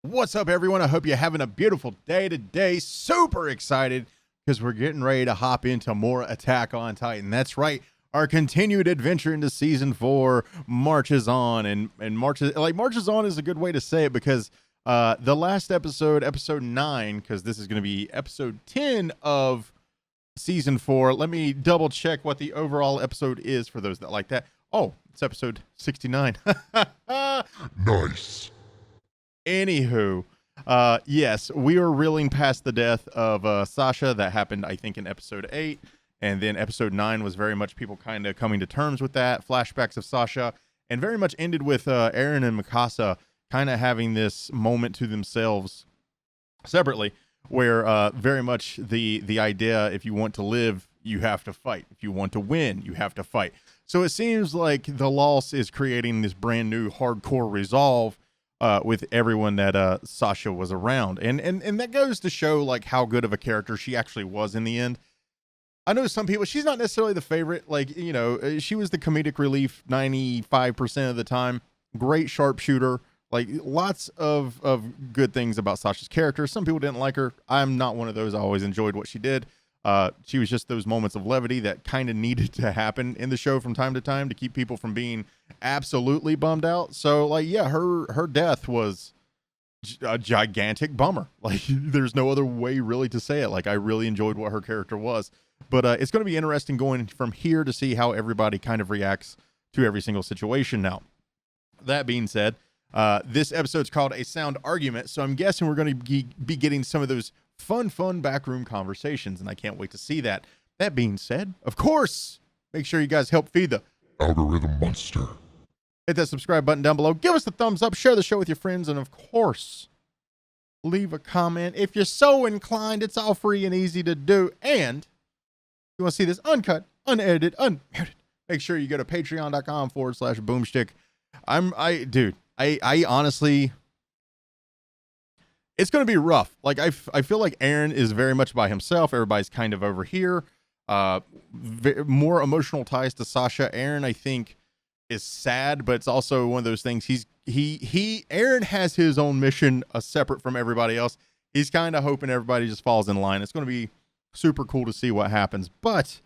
What's up, everyone? I hope you're having a beautiful day today. Super excited because we're getting ready to hop into more Attack on Titan. That's right. Our continued adventure into season 4 marches on, and marches on is a good way to say it because the last episode, episode 9, because this is going to be episode 10 of season 4. Let me double check what the overall episode is for those that like that. Oh, it's episode 69. Nice. Anywho, yes, we are reeling past the death of Sasha. That happened, I think, in episode 8. And then episode 9 was very much people kind of coming to terms with that. Flashbacks of Sasha. And very much ended with Eren and Mikasa kind of having this moment to themselves separately, where very much the idea, if you want to live, you have to fight. If you want to win, you have to fight. So it seems like the loss is creating this brand new hardcore resolve with everyone that Sasha was around. And that goes to show like how good of a character she actually was in the end. I know some people, she's not necessarily the favorite. Like, you know, she was the comedic relief 95% of the time. Great sharpshooter. Like, lots of good things about Sasha's character. Some people didn't like her. I'm not one of those. I always enjoyed what she did. She was just those moments of levity that kind of needed to happen in the show from time to time to keep people from being absolutely bummed out. So, like, yeah, her death was a gigantic bummer. Like, there's no other way really to say it. Like, I really enjoyed what her character was. But it's going to be interesting going from here to see how everybody kind of reacts to every single situation now. That being said, this episode's called A Sound Argument, so I'm guessing we're going to be getting some of those fun backroom conversations, and I can't wait to see that. That being said, of course, make sure you guys help feed the Algorithm monster. Hit that subscribe button down below. Give us the thumbs up. Share the show with your friends. And, of course, leave a comment. If you're so inclined, it's all free and easy to do. And if you want to see this uncut, unedited, unmuted, make sure you go to patreon.com/boomstick. I honestly, it's going to be rough. Like, I feel like Eren is very much by himself. Everybody's kind of over here. More emotional ties to Sasha. Eren, I think, is sad, but it's also one of those things. Eren has his own mission separate from everybody else. He's kind of hoping everybody just falls in line. It's going to be super cool to see what happens. But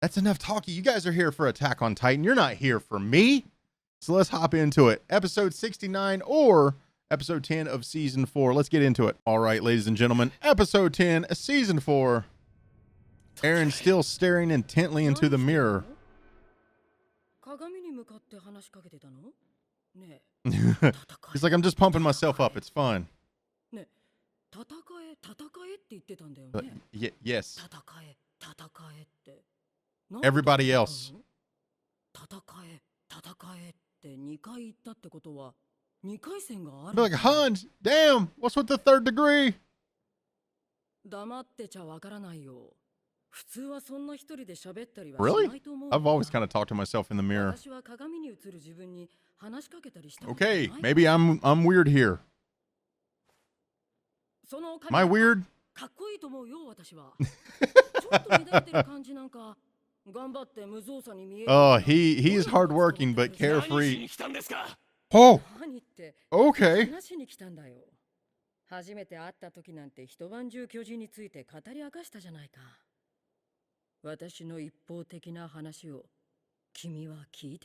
that's enough talking. You guys are here for Attack on Titan. You're not here for me. So let's hop into it. Episode 69 or episode 10 of season 4. Let's get into it. All right, ladies and gentlemen, episode 10, season 4. Eren still staring intently into the mirror. He's like, I'm just pumping myself up. It's fun. Yes. Everybody else. Be like, Hans, damn, what's with the third degree? Really? I've always kind of talked to myself in the mirror. Okay, maybe I'm weird here. Am I weird? Oh, he is hardworking but carefree. Oh, okay.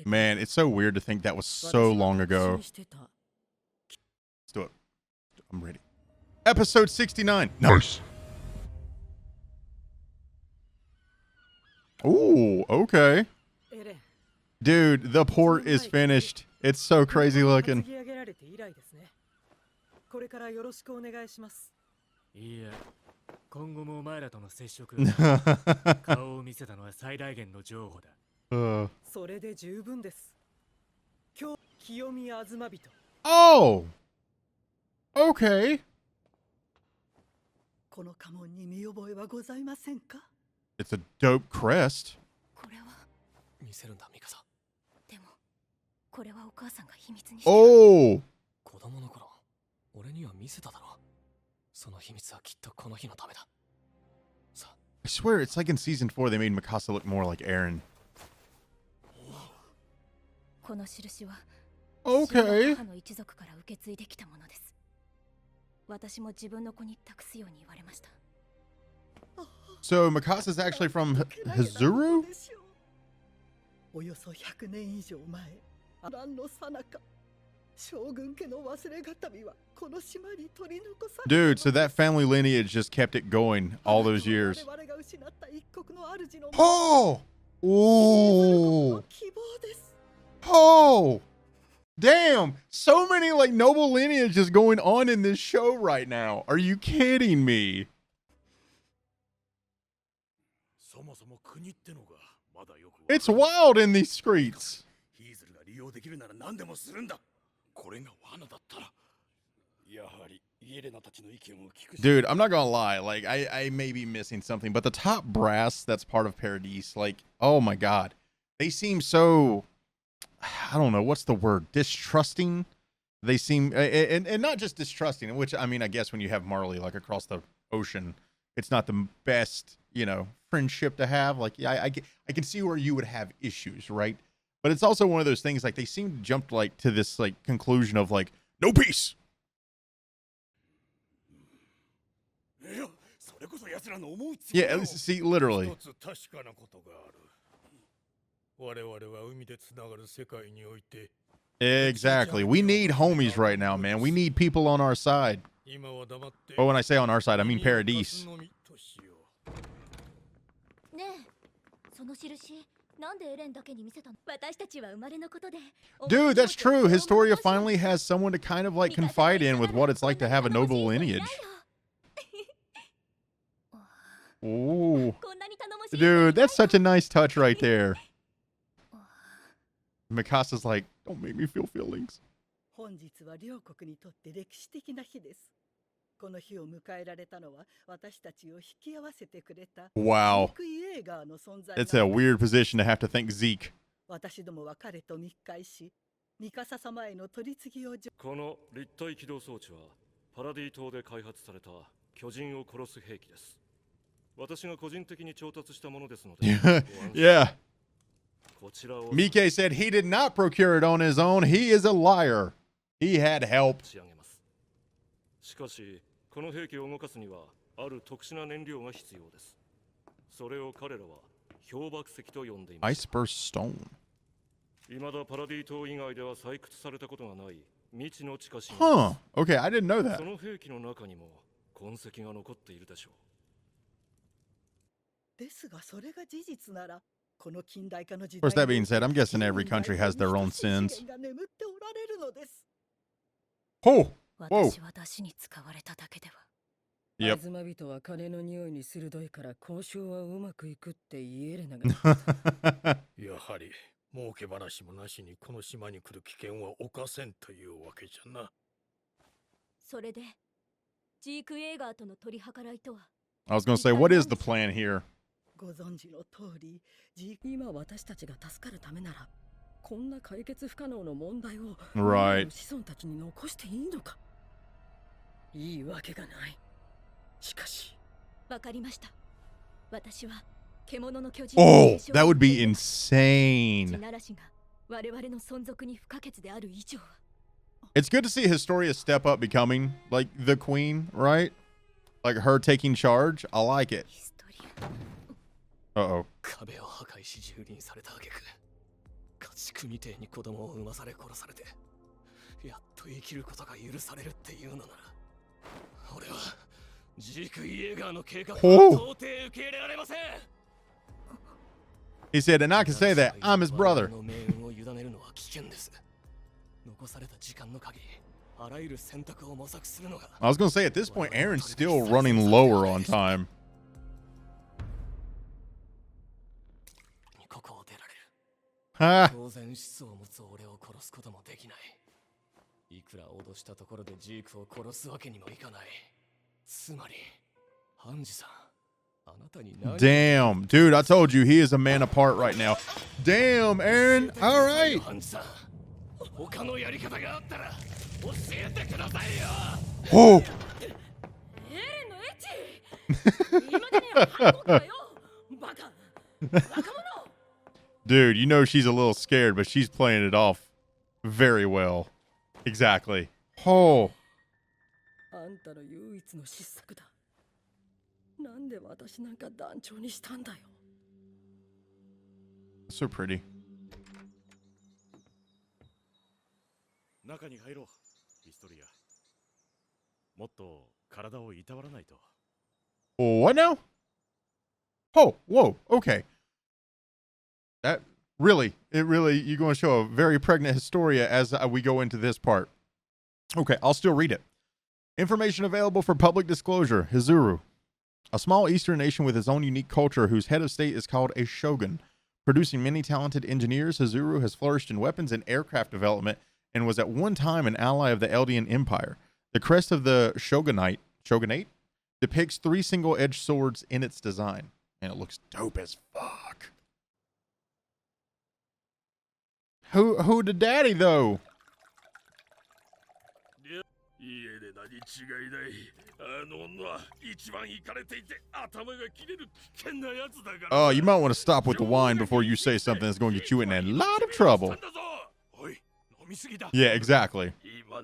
Man, it's so weird to think that was so long ago. Let's do it. I'm ready. Episode 69. Nice. Ooh, okay. Dude, the port is finished. It's so crazy looking. Oh! Okay. It's a dope crest. Oh! I swear, it's like in season 4 they made Mikasa look more like Eren. Okay. So Mikasa's actually from Hizuru? およそ100年以上前、乱の最中、将軍家の忘れがたみはこの島に取り残された。 Dude, so that family lineage just kept it going all those years. Oh! Ooh! Oh! Damn! So many like noble lineages going on in this show right now. Are you kidding me? It's wild in these streets. Dude, I'm not gonna lie, like I may be missing something, but the top brass that's part of Paradise, like, oh my god, they seem so, I don't know, what's the word, distrusting. They seem, and not just distrusting, which, I mean, I guess when you have Marley like across the ocean, it's not the best, you know, friendship to have. Like, yeah, I can see where you would have issues, right? But it's also one of those things, like, they seem to jump like to this like conclusion of like, no peace. Yeah, see, literally. Exactly. We need homies right now, man. We need people on our side. But when I say on our side, I mean Paradise. Dude, that's true. Historia finally has someone to kind of like confide in with what it's like to have a noble lineage. Ooh. Dude, that's such a nice touch right there. Mikasa's like, don't make me feel feelings. Wow. It's a weird position to have to thank Zeke. Yeah. Mike said he did not procure it on his own. He is a liar. He had help. Iceburst stone. Huh. Okay, I didn't know that. Of course, that being said, I'm guessing every country has their own sins. Oh, whoa. Yep. I was going to say, what is the plan here? Right. Oh, that would be insane. It's good to see Historia step up becoming like the queen, right? Like her taking charge. I like it. Uh-oh. Oh. He said, and I can say that I'm his brother. I was going to say, at this point, Eren's still running lower on time. Ha! Damn, dude, I told you he is a man apart right now. Damn, Eren. All right. Oh. Dude, you know she's a little scared, but she's playing it off very well. Exactly. Oh. あんたの唯一の失策だ。なんで私なんか団長にしたんだよ。So pretty. 中に入ろう、ヒストリア。もっと体をいたわらないと。What now? Oh, whoa, okay. That really, you're going to show a very pregnant Historia as we go into this part. Okay, I'll still read it. Information available for public disclosure. Hizuru, a small eastern nation with its own unique culture whose head of state is called a shogun. Producing many talented engineers, Hizuru has flourished in weapons and aircraft development and was at one time an ally of the Eldian Empire. The crest of the shogunate depicts 3 single-edged swords in its design, and it looks dope as fuck. Who the daddy though? Oh, you might want to stop with the wine before you say something that's going to get you in a lot of trouble. Yeah, exactly. I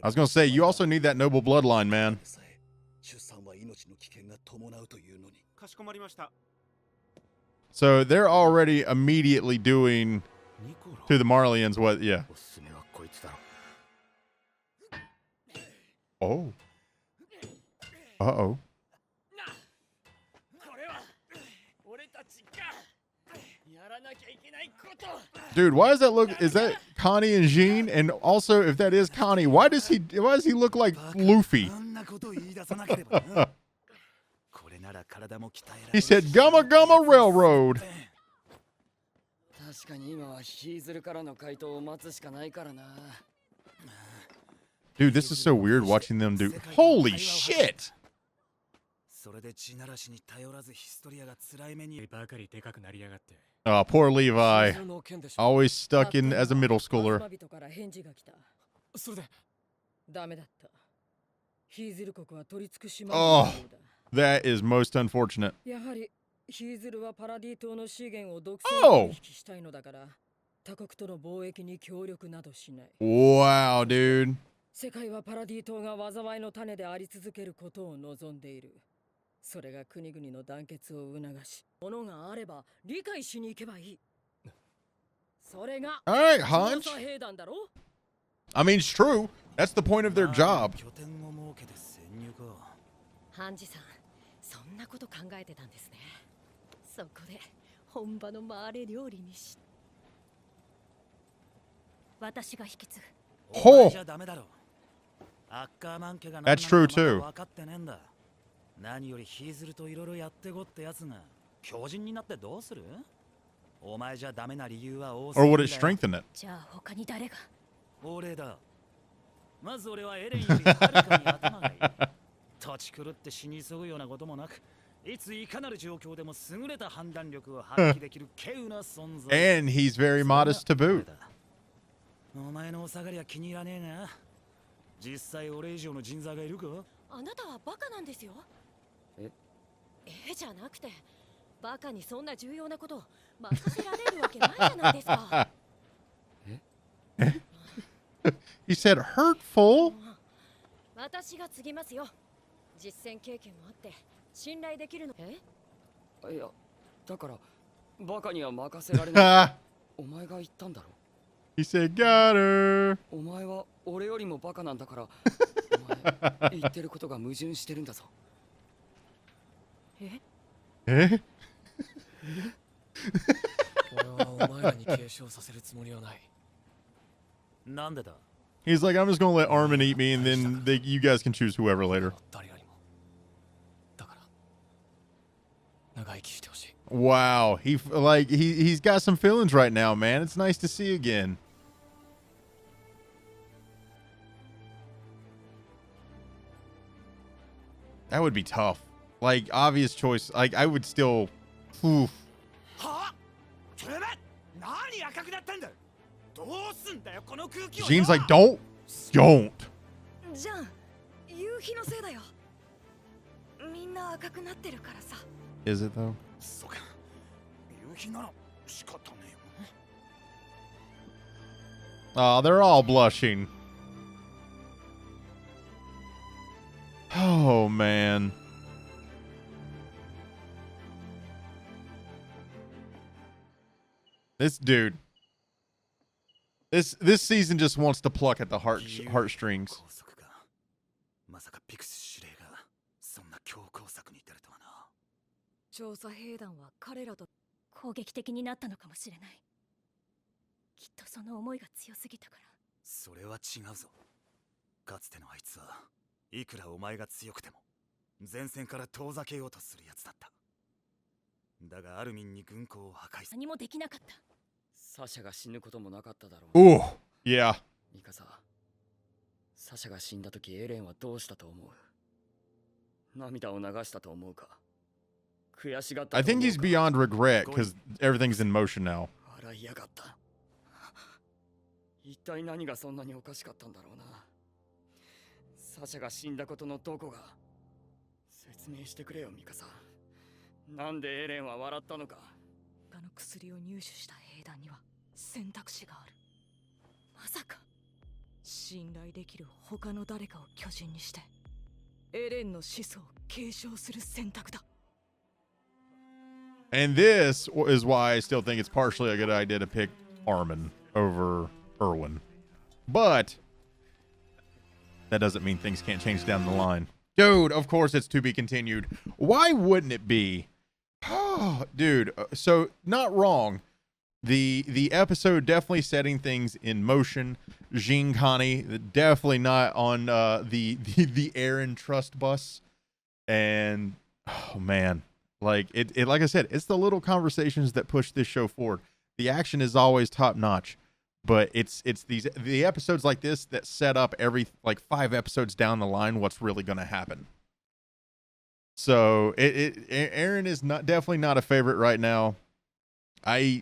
was going to say, you also need that noble bloodline, man. So they're already immediately doing to the Marleyans what, yeah. Oh. Uh-oh. Dude, why does that look, is that Connie and Jean? And also, if that is Connie, why does he look like Luffy? He said, Gumma Gumma Railroad. Dude, this is so weird watching them do. Holy shit! Oh, poor Levi. Always stuck in as a middle schooler. Oh, that is most unfortunate. Oh! Wow, dude. 世界はパラディ島が災いの種であり続けることを望んでいる。それが国々の団結を促し、ものがあれば理解しに行けばいい。それが All right, Hunch. I mean, it's true. That's the point of their job. ハンジさん、そんなこと考えてたんですね。そこで本場のマーレ料理にし。私が引き継ぐ。Oh. That's true too. 何よりヒーズルといろいろやってごってやつが強靭になってどうする？お前じゃダメな理由は多すぎ Or る。 would it strengthen it? じゃあ他に誰が？俺だ。まず俺はエレンよりはるかに頭がいい。土地狂って死に急ぐようなこともなく、いついかなる状況でも優れた判断力を発揮できる稀有な存在。And he's very modest to boot. お前のお下がりは気に入らねえな。実際俺以上の人材がいるか？あなたはバカなんですよ。じゃなくて、バカにそんな重要なことを任せられるわけないじゃないですか。He said hurtful. 私が継ぎますよ。実践経験もあって信頼できるの。いや、だからバカには任せられない。お前が言ったんだろ。He said, got her. お前は俺よりもバカなんだから、お前言ってることが矛盾してるんだぞ。俺はお前らに継承させるつもりはない。なんでだ？ He's like, I'm just gonna let Armin eat me, and then you guys can choose whoever later. 誰よりも。だから長生きしてほしい。Wow, he's got some feelings right now, man. It's nice to see again. That would be tough. Like, obvious choice. Like, I would still. Oof. Jean's like, don't. じゃあ、夕日のせいだよ。みんな赤くなってるからさ。Is it though? そうか。夕日なら仕方ねえよ。 Oh, they're all blushing. Oh, man. This dude. This season just wants to pluck at the heartstrings. 拘束がまさかピクス司令がそんな強硬策に出るとはな。調査兵団は彼らと攻撃的になったのかもしれない。きっとその思いが強すぎたから。それは違うぞ。かつてのあいつはいくらお前が強くても前線から遠ざけようとするやつだった。だがアルミンに軍港を破壊する。何もできなかった。サシャが死ぬこともなかっただろう。 Ooh, yeah. ミカサ、サシャが死んだ時エレンはどうしたと思う？涙を流したと思うか？悔しがった I と思う think か？ he's beyond regret because everything's in motion now. 笑いやがった。一体何がそんなにおかしかったんだろうな。サシャが死んだことのどこが。説明してくれよミカサ。なんでエレンは笑ったのか。他の薬を入手した兵団には選択肢がある。まさか信頼できる他の誰かを巨人にしてエレンの始祖を継承する選択だ。 And this is why I still think it's partially a good idea to pick Armin over Erwin. But that doesn't mean things can't change down the line. Dude, of course it's to be continued. Why wouldn't it be? Dude, so not wrong. The episode definitely setting things in motion. Kani definitely not on the Eren trust bus. And oh man, like it like I said, it's the little conversations that push this show forward. The action is always top notch, but it's the episodes like this that set up every like 5 episodes down the line what's really going to happen. So Eren is definitely not a favorite right now. I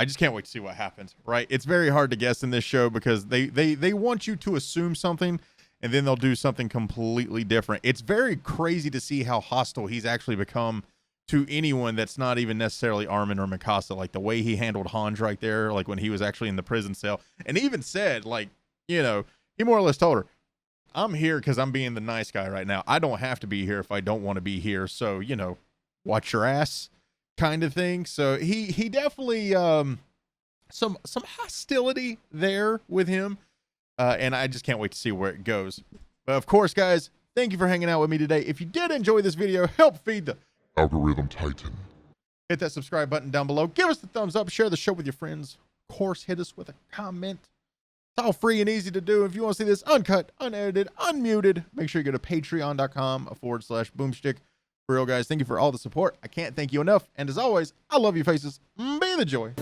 just can't wait to see what happens. Right? It's very hard to guess in this show because they want you to assume something and then they'll do something completely different. It's very crazy to see how hostile he's actually become to anyone that's not even necessarily Armin or Mikasa. Like the way he handled Hanj right there, like when he was actually in the prison cell, and even said, like, you know, he more or less told her, I'm here because I'm being the nice guy right now. I don't have to be here if I don't want to be here. So, you know, watch your ass kind of thing. So he definitely some hostility there with him. And I just can't wait to see where it goes. But of course, guys, thank you for hanging out with me today. If you did enjoy this video, help feed the algorithm titan. Hit that subscribe button down below. Give us the thumbs up. Share the show with your friends. Of course, hit us with a comment. It's all free and easy to do. If you want to see this uncut, unedited, unmuted, make sure you go to patreon.com/boomstick. For real, guys, thank you for all the support. I can't thank you enough. And as always, I love you faces. Be the joy.